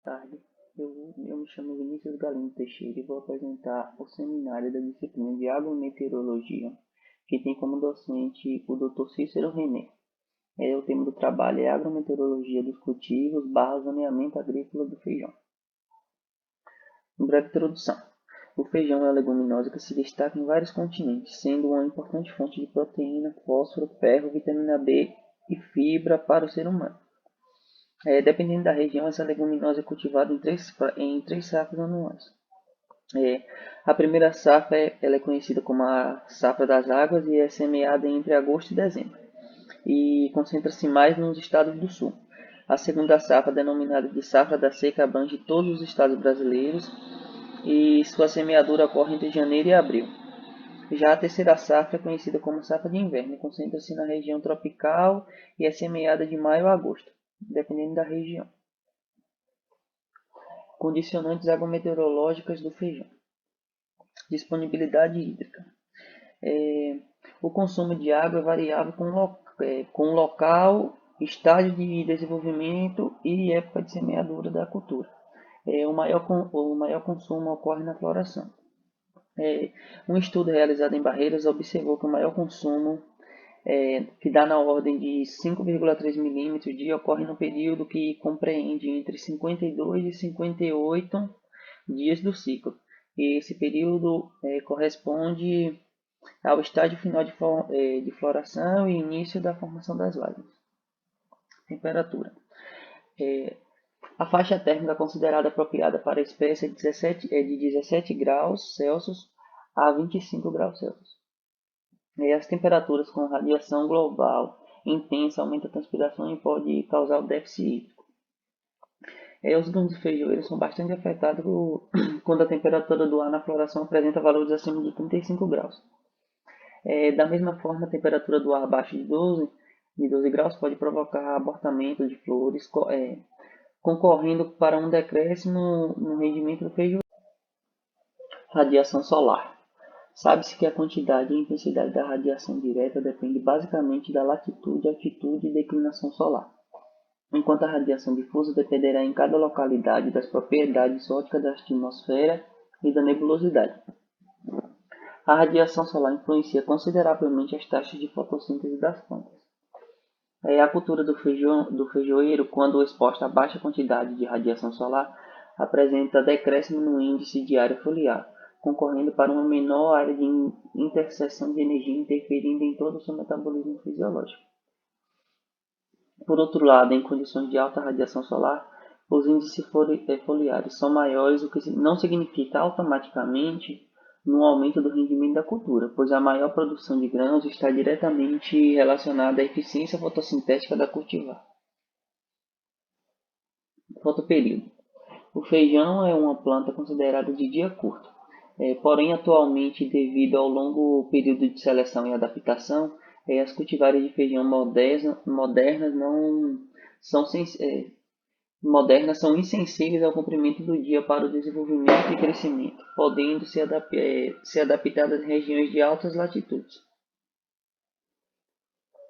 tarde. Eu me chamo Vinícius Galindo Teixeira e vou apresentar o seminário da disciplina de Agrometeorologia, que tem como docente o Dr. Cícero René. O tema do trabalho é Agrometeorologia dos cultivos / zoneamento agrícola do feijão. Uma breve introdução. O feijão é uma leguminosa que se destaca em vários continentes, sendo uma importante fonte de proteína, fósforo, ferro, vitamina B e fibra para o ser humano. Dependendo da região, essa leguminosa é cultivada em três safras anuais. A primeira safra ela é conhecida como a safra das águas e é semeada entre agosto e dezembro, e concentra-se mais nos estados do sul. A segunda safra, denominada de safra da seca, abrange todos os estados brasileiros e sua semeadura ocorre entre janeiro e abril. Já a terceira safra é conhecida como safra de inverno, concentra-se na região tropical e é semeada de maio a agosto, dependendo da região. Condicionantes agrometeorológicas do feijão. Disponibilidade hídrica. O consumo de água é variável com local, estágio de desenvolvimento e época de semeadura da cultura. O maior consumo ocorre na floração. Um estudo realizado em Barreiras observou que o maior consumo, que dá na ordem de 5,3 milímetros dia, ocorre no período que compreende entre 52 e 58 dias do ciclo. E esse período corresponde ao estágio final de floração e início da formação das vagens. Temperatura. A faixa térmica considerada apropriada para a espécie é de 17 graus Celsius a 25 graus Celsius. As temperaturas com radiação global intensa aumentam a transpiração e pode causar o déficit hídrico. Os grãos de feijoeiro são bastante afetados quando a temperatura do ar na floração apresenta valores acima de 35 graus. Da mesma forma, a temperatura do ar abaixo de 12 graus pode provocar abortamento de flores, concorrendo para um decréscimo no rendimento do feijoeiro. Radiação solar. Sabe-se que a quantidade e intensidade da radiação direta depende basicamente da latitude, altitude e declinação solar, enquanto a radiação difusa dependerá em cada localidade das propriedades ópticas da atmosfera e da nebulosidade. A radiação solar influencia consideravelmente as taxas de fotossíntese das plantas. A cultura do feijoeiro, quando exposta a baixa quantidade de radiação solar, apresenta decréscimo no índice de área foliar, concorrendo para uma menor área de interseção de energia, interferindo em todo o seu metabolismo fisiológico. Por outro lado, em condições de alta radiação solar, os índices foliares são maiores, o que não significa automaticamente no aumento do rendimento da cultura, pois a maior produção de grãos está diretamente relacionada à eficiência fotossintética da cultivar. Fotoperíodo. O feijão é uma planta considerada de dia curto, porém atualmente, devido ao longo período de seleção e adaptação, as cultivares de feijão modernas são insensíveis ao comprimento do dia para o desenvolvimento e crescimento, podendo se adaptar às regiões de altas latitudes.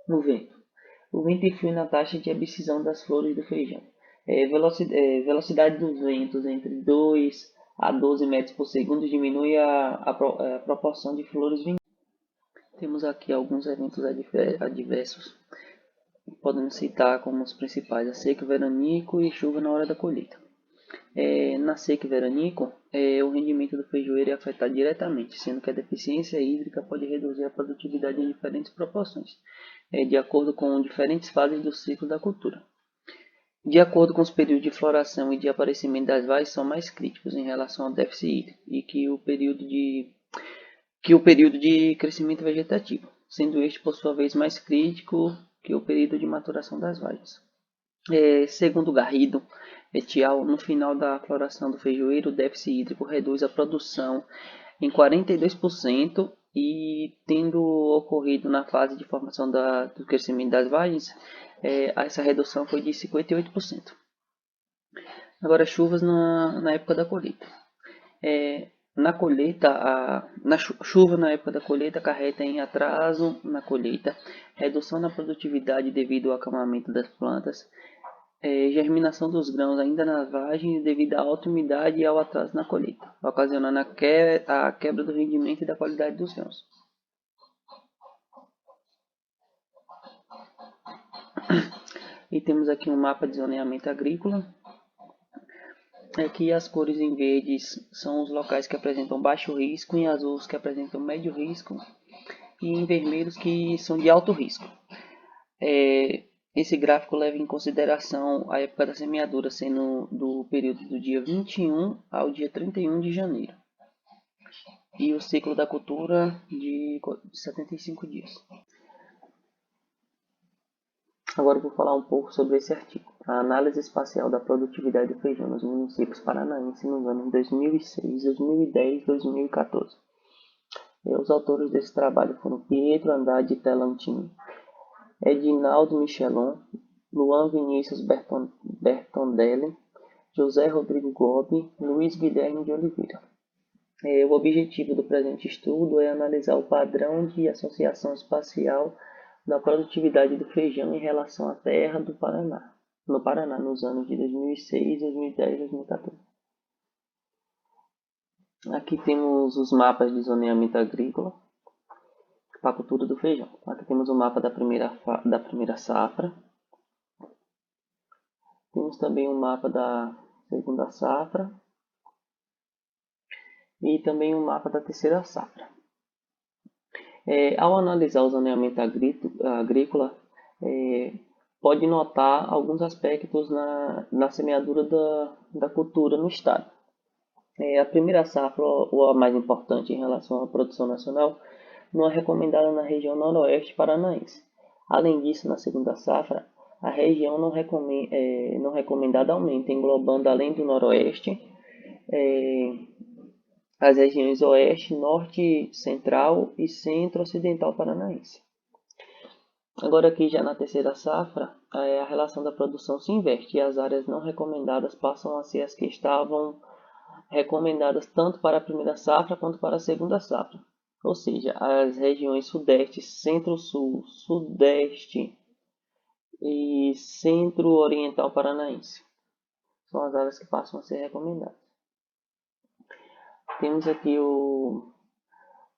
No vento. O vento influi na taxa de abscisão das flores do feijão. Velocidade dos ventos entre 2 a 12 metros por segundo diminui a proporção de flores vingantes. Temos aqui alguns eventos adversos. Podemos citar como os principais a seca, veranico e chuva na hora da colheita. Na seca e veranico, o rendimento do feijoeiro é afetado diretamente, sendo que a deficiência hídrica pode reduzir a produtividade em diferentes proporções, de acordo com diferentes fases do ciclo da cultura. De acordo com os períodos de floração e de aparecimento das vagens são mais críticos em relação ao déficit hídrico e que o período de crescimento vegetativo, sendo este por sua vez mais crítico que o período de maturação das vagens. Segundo Garrido et al., no final da floração do feijoeiro, o déficit hídrico reduz a produção em 42% e, tendo ocorrido na fase de formação do crescimento das vagens, essa redução foi de 58%. Agora, chuvas na época da colheita. Chuva na época da colheita acarreta em atraso na colheita, redução na produtividade devido ao acamamento das plantas, Germinação dos grãos ainda na vagem devido à alta umidade e ao atraso na colheita, ocasionando a quebra do rendimento e da qualidade dos grãos. E temos aqui um mapa de zoneamento agrícola. Aqui as cores em verdes são os locais que apresentam baixo risco, em azul os que apresentam médio risco e em vermelhos que são de alto risco. Esse gráfico leva em consideração a época da semeadura, sendo do período do dia 21 ao dia 31 de janeiro. E o ciclo da cultura de 75 dias. Agora eu vou falar um pouco sobre esse artigo. A análise espacial da produtividade do feijão nos municípios paranaenses nos anos 2006, 2010 e 2014. Os autores desse trabalho foram Pietro Andrade Telantini, Edinaldo Michelon, Luan Vinícius Bertondelli, José Rodrigo Gobi, Luiz Guilherme de Oliveira. O objetivo do presente estudo é analisar o padrão de associação espacial da produtividade do feijão em relação à terra do Paraná, no Paraná, nos anos de 2006, 2010 e 2014. Aqui temos os mapas de zoneamento agrícola para a cultura do feijão. Aqui temos o mapa da primeira safra. Temos também o mapa da segunda safra e também o mapa da terceira safra. Ao analisar o zoneamento agrícola, pode notar alguns aspectos na semeadura da cultura no estado. A primeira safra, ou a mais importante em relação à produção nacional, não é recomendada na região noroeste paranaense. Além disso, na segunda safra, a região não recomendada aumenta, englobando além do noroeste, as regiões oeste, norte, central e centro-ocidental paranaense. Agora aqui já na terceira safra, a relação da produção se inverte e as áreas não recomendadas passam a ser as que estavam recomendadas tanto para a primeira safra quanto para a segunda safra. Ou seja, as regiões sudeste, centro-sul, sudeste e centro-oriental paranaense são as áreas que passam a ser recomendadas. Temos aqui um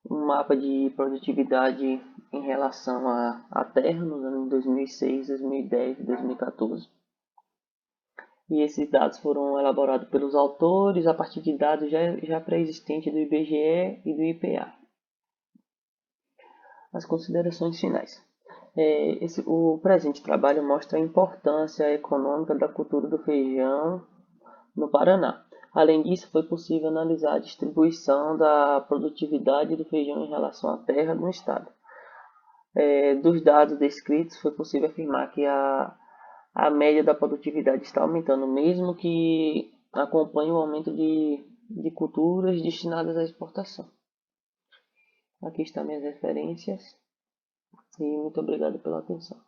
mapa de produtividade em relação à terra nos anos 2006, 2010 e 2014. E esses dados foram elaborados pelos autores a partir de dados já pré-existentes do IBGE e do IPA. As considerações finais. O presente trabalho mostra a importância econômica da cultura do feijão no Paraná. Além disso, foi possível analisar a distribuição da produtividade do feijão em relação à terra no estado. Dos dados descritos, foi possível afirmar que a média da produtividade está aumentando, mesmo que acompanhe o aumento de culturas destinadas à exportação. Aqui estão minhas referências e muito obrigado pela atenção.